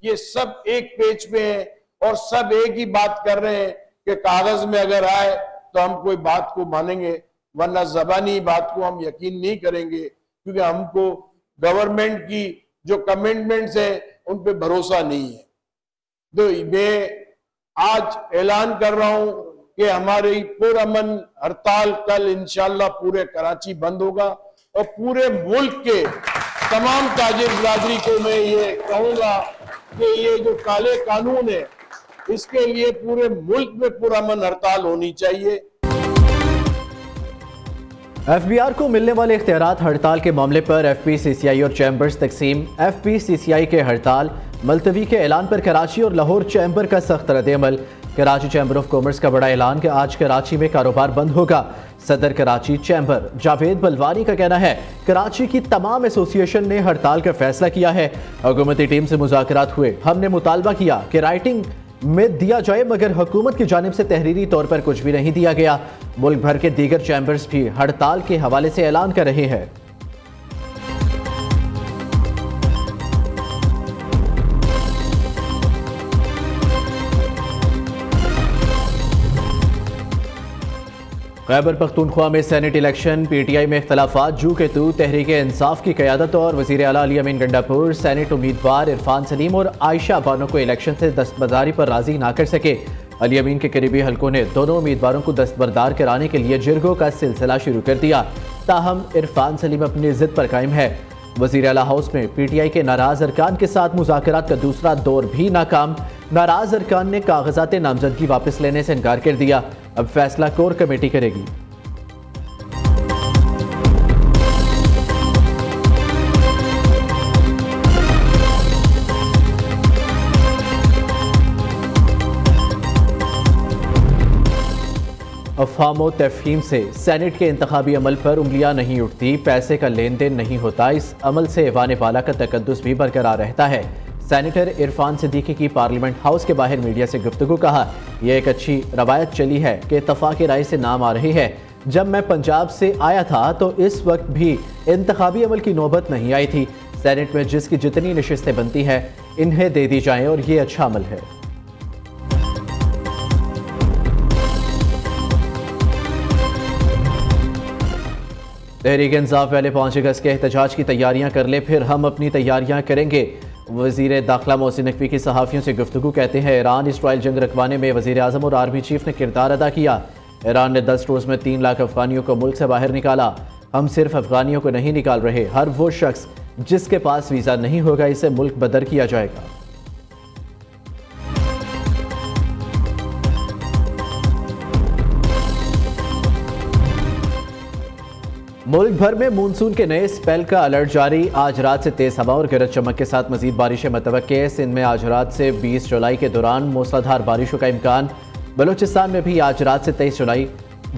ये सब एक पेज पे है और सब एक ही बात कर रहे हैं कि कागज में अगर आए तो हम कोई बात को मानेंगे, वरना जबानी बात को हम यकीन नहीं करेंगे, क्योंकि हमको गवर्नमेंट की जो कमिटमेंट्स है उन पे भरोसा नहीं है। तो मैं आज ऐलान कर रहा हूं कि हमारी पुरअमन हड़ताल कल इंशाल्लाह पूरे कराची बंद होगा और पूरे मुल्क के तमाम ताजिर बिरादरी को मैं ये कहूंगा कि ये जो काले कानून है इसके लिए पूरे मुल्क में पुरअमन हड़ताल होनी चाहिए। एफबीआर को मिलने वाले इख्तियारात हड़ताल के मामले पर एफपीसीसीआई और चैम्बर्स तकसीम। एफपीसीसीआई के हड़ताल मुलतवी के ऐलान पर कराची और लाहौर चैम्बर का सख्त रद्द-ए-अमल। कराची चैम्बर ऑफ कॉमर्स का बड़ा ऐलान कि आज कराची में कारोबार बंद होगा। सदर कराची चैम्बर जावेद बलवानी का कहना है कराची की तमाम एसोसिएशन ने हड़ताल का फैसला किया है। हुकूमती टीम से मुज़ाकरात हुए, हमने मुतालबा किया कि राइटिंग में दिया जाए, मगर हुकूमत की जानिब से तहरीरी तौर पर कुछ भी नहीं दिया गया। मुल्क भर के दीगर चैम्बर्स भी हड़ताल के हवाले से ऐलान कर रहे हैं। खैबर पख्तूनख्वा में सेनेट इलेक्शन, पीटीआई में इख्तलाफात जू के तू। तहरीक इंसाफ की क़यादत और वज़ीर आला अली अमीन गंडापुर सेनेट उम्मीदवार इरफान सलीम और आयशा बानो को इलेक्शन से दस्तबरदारी पर राजी ना कर सके। अली अमीन के करीबी हलकों ने दोनों उम्मीदवारों को दस्तबरदार कराने के लिए जिरगों का सिलसिला शुरू कर दिया। ताहम इरफान सलीम अपनी जिद पर कायम है। वज़ीर आला हाउस में पीटीआई के नाराज अरकान के साथ मुज़ाकरात का दूसरा दौर भी नाकाम। नाराज अरकान ने कागजात नामजदगी वापस लेने से इनकार कर दिया। अब फैसला कोर कमेटी करेगी। अफ़हाम तफ़हीम से सेनेट के इंतखाबी अमल पर उंगलियां नहीं उठती, पैसे का लेन देन नहीं होता। इस अमल से ऐवान बाला का तकद्दुस भी बरकरार रहता है। सेनेटर इरफान सिद्दीकी की पार्लियामेंट हाउस के बाहर मीडिया से गुफ्तगू। कहा, यह एक अच्छी रवायत चली है कि इत्तफाक राय से नाम आ रही है। जब मैं पंजाब से आया था तो इस वक्त भी इंतखाबी अमल की नौबत नहीं आई थी। सेनेट में जिसकी जितनी नशिस्तें बनती हैं इन्हें दे दी जाएं और ये अच्छा अमल है। तहरीक इंसाफ पहले 5 अगस्त के एहतजाज की तैयारियां कर ले, फिर हम अपनी तैयारियां करेंगे। वज़ीर दाखिला मोहसिन नकवी की सहाफ़ियों से गुफ्तगू। कहते हैं ईरान इसराइल जंग रखवाने में वज़ीर आज़म और आर्मी चीफ ने किरदार अदा किया। ईरान ने 10 रोज़ में 3 लाख अफ़गानियों को मुल्क से बाहर निकाला। हम सिर्फ अफ़गानियों को नहीं निकाल रहे, हर वो शख्स जिसके पास वीज़ा नहीं होगा इसे मुल्क बदर किया जाएगा। मुल्क भर में मानसून के नए स्पेल का अलर्ट जारी। आज रात से तेज हवा और गरज चमक के साथ मजीद बारिशें मुतवक्के है। सिंध में आज रात से 20 जुलाई के दौरान मूसलाधार बारिशों का इम्कान। बलूचिस्तान में भी आज रात से 23 जुलाई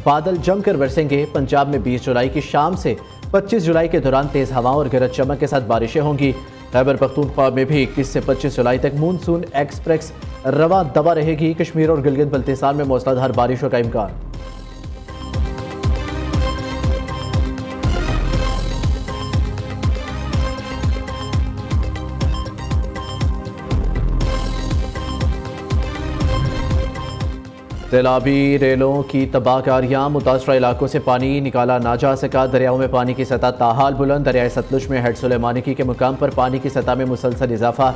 बादल जमकर बरसेंगे। पंजाब में 20 जुलाई की शाम से 25 जुलाई के दौरान तेज हवाओं और गरज चमक के साथ बारिशें होंगी। खैबर पख्तूनख्वा में भी 21 से 25 जुलाई तक मानसून एक्सप्रेस रवा दवा रहेगी। कश्मीर और गिलगित बल्तिस्तान में मूसलाधार बारिशों का इम्कान। तेलाबी रेलों की तबाहकारियाँ, मुतासरा इलाकों से पानी निकाला ना जा सका। दरियाओं में पानी की सतह ताहाल बुलंद। दरियाए सतलुज में हेड सुलेमानिकी के मुकाम पर पानी की सतह में मुसलसल इजाफा।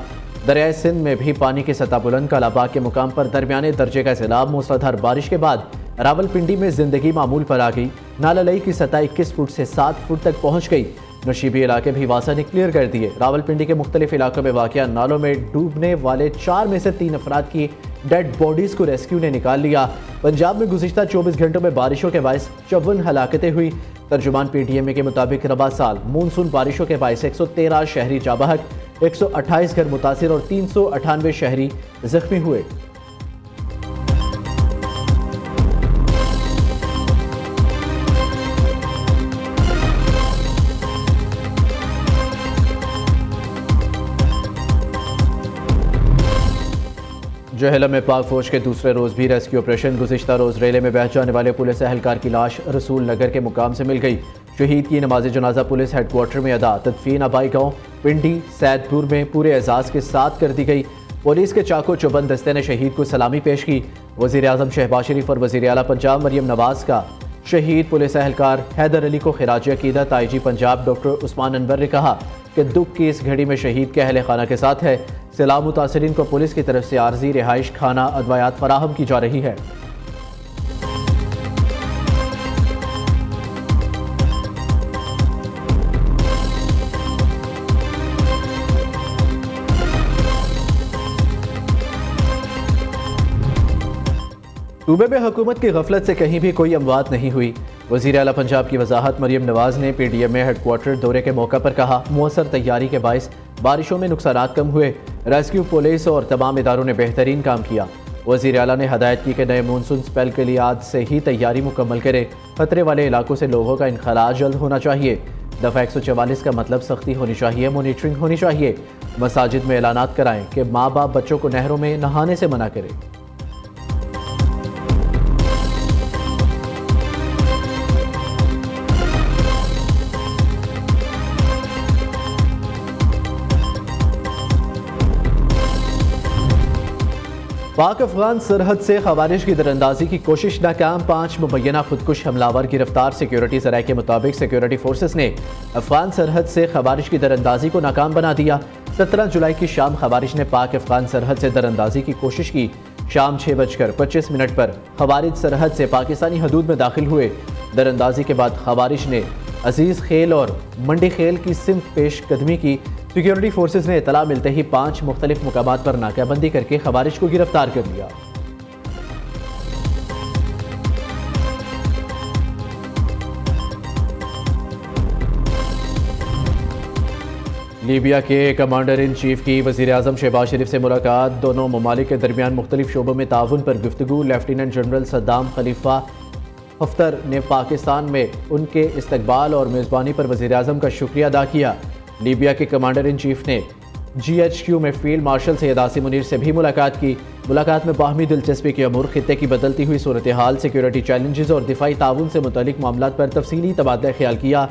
दरियाए सिंध में भी पानी की सतह बुलंद। कालाबाग के मुकाम पर दरमियाने दर्जे का सैलाब। मूसलाधार बारिश के बाद रावलपिंडी में जिंदगी मामूल पर आ गई। नाला लई की सतह 21 फुट से 7 फुट तक पहुँच गई। नशीबी इलाके भी वासा ने क्लियर कर दिए। रावलपिंडी के मुख्तलिफ इलाकों में वाक़या नालों में डूबने वाले 4 में से 3 अफराद की डेड बॉडीज़ को रेस्क्यू ने निकाल लिया। पंजाब में गुज़िश्ता 24 घंटों में बारिशों के बायस 54 हलाकतें हुई। तर्जुमान पीटीएमए के मुताबिक रबा साल मानसून बारिशों के बायस 113 शहरी जाबहक, 128 घर मुतासिर और 398 शहरी जख्मी हुए। जहलम में पाक फौज के दूसरे रोज़ भी रेस्क्यू ऑपरेशन। गुज़िश्ता रोज़ रेले में बह जाने वाले पुलिस एहलकार की लाश रसूल नगर के मुकाम से मिल गई। शहीद की नमाज जनाजा पुलिस हेडक्वार्टर में अदा। तदफीन आबाई गाँव पिंडी सैदपुर में पूरे एजाज़ के साथ कर दी गई। पुलिस के चाको चौबंद दस्ते ने शहीद को सलामी पेश की। वज़ीर आज़म शहबाज शरीफ और वज़ीर आला पंजाब मरियम नवाज़ का शहीद पुलिस एहलकार हैदर अली को खिराज अकीदत। IG पंजाब डॉक्टर उस्मान अनवर ने कहा कि दुख की इस घड़ी में शहीद के अहल खाना के साथ है। सैलाब मुतासरीन को पुलिस की तरफ से आर्जी रिहाइश खाना अदवायात फराहम की जा रही है। सूबे में हुकूमत की गफलत से कहीं भी कोई अमवात नहीं हुई। वज़ीर आला पंजाब की वजाहत मरियम नवाज़ ने PDM में हेडक्वार्टर दौरे के मौका पर कहा, मुअस्सर तैयारी के बाइस बारिशों में नुकसानात कम हुए। रेस्क्यू पुलिस और तमाम इदारों ने बेहतरीन काम किया। वज़ीर आला ने हदायत की कि नए मानसून स्पेल के लिए आज से ही तैयारी मुकम्मल करें। खतरे वाले इलाकों से लोगों का इनखला जल्द होना चाहिए। दफ़ा 144 का मतलब सख्ती होनी चाहिए, मॉनिटरिंग होनी चाहिए। मसाजिद में ऐलानात कराएं कि माँ बाप बच्चों को नहरों में नहाने से मना करें। पाक अफगान सरहद से खवारिज की दरअंदाजी की कोशिश नाकाम। 5 मुबैना खुदकुश हमलावर गिरफ्तार। सिक्योरिटी ज़राए के मुताबिक सिक्योरिटी फोर्सेस ने अफगान सरहद से खवारिज की दरअंदाजी को नाकाम बना दिया। 17 जुलाई की शाम खवारिज ने पाक अफगान सरहद से दरअंदाजी की कोशिश की। शाम 6:25 पर खवारिज सरहद से पाकिस्तानी हदूद में दाखिल हुए। दरअंदाजी के बाद खवारिज ने अजीज़ खेल और मंडी खेल की सिमत पेश कदमी की। सिक्योरिटी फोर्सेस ने इतला मिलते ही 5 मुख्तलिफ मुकामात पर नाकाबंदी करके खवारिज को गिरफ्तार कर लिया। लीबिया के कमांडर इन चीफ की वज़ीर आज़म शहबाज शरीफ से मुलाकात। दोनों ममालिक के दरमियान मुख्तलिफ शोबों में ताउन पर गुफ्तगू। लेफ्टिनेंट जनरल सद्दाम खलीफा हफ्तर ने पाकिस्तान में उनके इस्तकबाल और मेज़बानी पर वज़ीर आज़म का शुक्रिया अदा किया। लीबिया के कमांडर इन चीफ ने GHQ में फील्ड मार्शल सैयद आसिम मुनीर से भी मुलाकात की। मुलाकात में बाहमी दिलचस्पी के अमूर, खित्ते की बदलती हुई सूरत हाल, सिक्योरिटी चैलेंजेस और दिफाई ताउन से मुतल्लिक मामलात पर तफसीली तबादला ख्याल किया।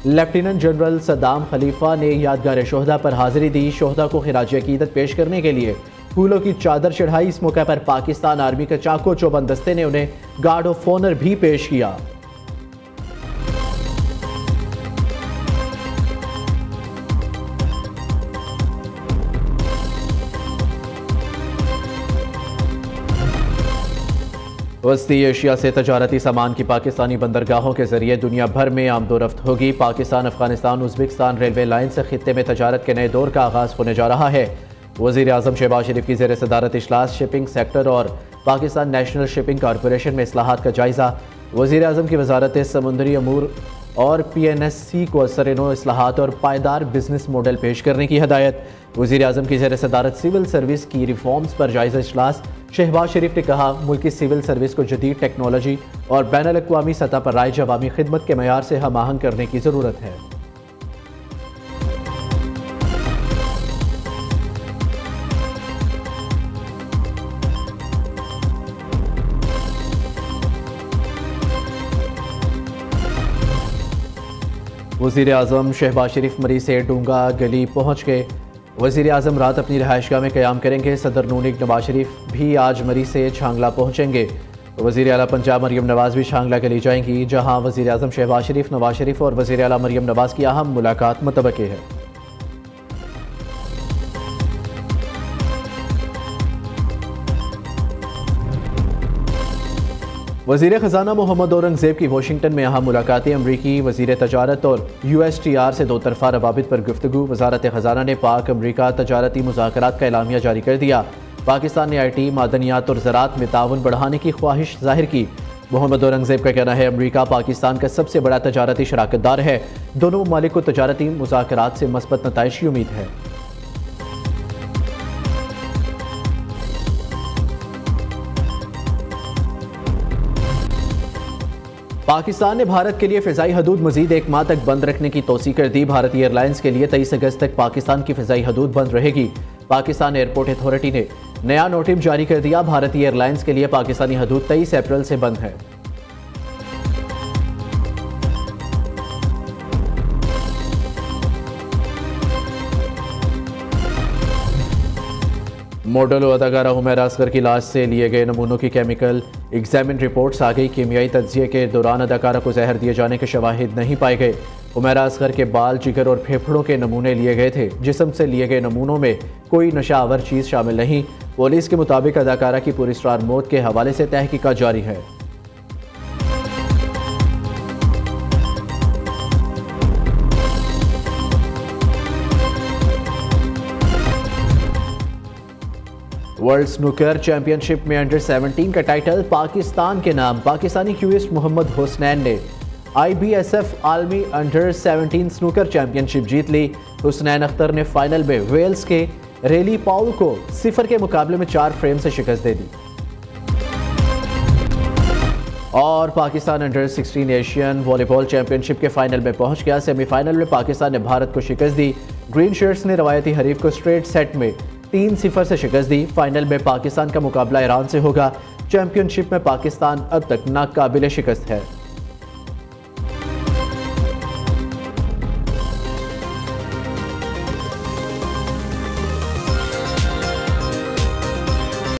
लेफ्टिनेंट जनरल सद्दाम खलीफा ने यादगार शोहदा पर हाजिरी दी। शोहदा को खिराज अकीदत पेश करने के लिए फूलों की चादर चढ़ाई। इस मौके पर पाकिस्तान आर्मी के चाको चौबंद दस्ते ने उन्हें गार्ड ऑफ ऑनर भी पेश किया। वस्ती एशिया से तजारती सामान की पाकिस्तानी बंदरगाहों के जरिए दुनिया भर में आमदोरफ्त होगी। Pakistan, Afghanistan, Uzbekistan railway line से खित्ते में तजारत के नए दौर का आगाज़ होने जा रहा है। वज़ीर आज़म शहबाज शरीफ की ज़ेर सदारत इजलास शिपिंग सेक्टर और पाकिस्तान नेशनल शिपिंग कॉरपोरेशन में इस्लाहात का जायज़ा। वज़ीर आज़म की वजारत समुंदरी अमूर और PNSC को असर-ए-नौ इस्लाहात और पायदार बिजनेस मॉडल पेश करने की हदायत। वज़ीर आज़म की ज़ेर सदारत सिविल सर्विस की रिफॉर्म्स पर जायज़ा इजलास। शहबाज शरीफ ने कहा, मुल्की सिविल सर्विस को जदीद टेक्नोलॉजी और बैनुल-अक़वामी सतह पर राइज अवामी खिदमत के मयार से हम आहंग करने की ज़रूरत है। वज़ीर आज़म शहबाज शरीफ मरी से डूंगा गली पहुँच गए। वज़ीर आज़म रात अपनी रहायशगाह में क़याम करेंगे। सदर नून लीग नवाज शरीफ भी आज मरी से छांगला पहुँचेंगे। वज़ीर आला पंजाब मरियम नवाज़ भी छांगला गली जाएंगी, जहाँ वज़ीर आज़म शहबाज शरीफ, नवाज शरीफ और वज़ीर आला मरियम नवाज़ की अहम मुलाकात मुतवक्की है। वज़ीर ख़जाना मोहम्मद औरंगज़ेब की वाशिंगटन में अहम मुलाकातें। अमरीकी वज़ीर तजारत और USTR से 2 तरफ़ा रवाबित पर गुफ्तगू। वज़ारत ख़जाना ने पाक अमरीका तजारती मुज़ाकरात का एलामिया जारी कर दिया। पाकिस्तान ने IT, मादनियात और ज़राअत में ताउन बढ़ाने की ख्वाहिश ज़ाहिर की। मोहम्मद औरंगज़ेब का कहना है, अमरीका पाकिस्तान का सबसे बड़ा तजारती शराकतदार है। दोनों ममालिक को तजारती मुज़ाकरात से मस्बत नताइज की उम्मीद है। पाकिस्तान ने भारत के लिए फ़िज़ाई हदूद मज़ीद 1 माह तक बंद रखने की तौसीक़ कर दी। भारतीय एयरलाइंस के लिए 23 अगस्त तक पाकिस्तान की फ़िज़ाई हदूद बंद रहेगी। पाकिस्तान एयरपोर्ट अथॉरिटी ने नया नोटिस जारी कर दिया। भारतीय एयरलाइंस के लिए पाकिस्तानी हदूद 23 अप्रैल से बंद है। मॉडल और अदाकारा हुमैरा असगर की लाश से लिए गए नमूनों की केमिकल एग्जामिन रिपोर्ट्स आ गई। कीमियाई तज्जिए के दौरान अदाकारा को जहर दिए जाने के शवाहिद नहीं पाए गए। हुमैरा असगर के बाल, जिगर और फेफड़ों के नमूने लिए गए थे। जिस्म से लिए गए नमूनों में कोई नशावर चीज़ शामिल नहीं। पुलिस के मुताबिक अदाकारा की पुरस्कार मौत के हवाले से तहकीकात जारी है। वर्ल्ड स्नूकर चैंपियनशिप में अंडर 17 का टाइटल पाकिस्तान के नाम। पाकिस्तानी क्यूइस्ट मोहम्मद हुसनैन ने IBSF आलमी अंडर 17 स्नूकर चैंपियनशिप जीत ली। हुसनैन अख्तर ने फाइनल में वेल्स के रेली पाउल को 0 के मुकाबले में 4 फ्रेम से शिकस्त दे दी। और Pakistan under 16 Asian volleyball championship के फाइनल में पहुंच गया। सेमीफाइनल में पाकिस्तान ने भारत को शिकस्त दी। ग्रीन शर्ट्स ने रवायती हरीफ को स्ट्रेट सेट में 3-0 से शिकस्त दी। फाइनल में पाकिस्तान का मुकाबला ईरान से होगा। चैंपियनशिप में पाकिस्तान अब तक नाकाबिले शिकस्त है।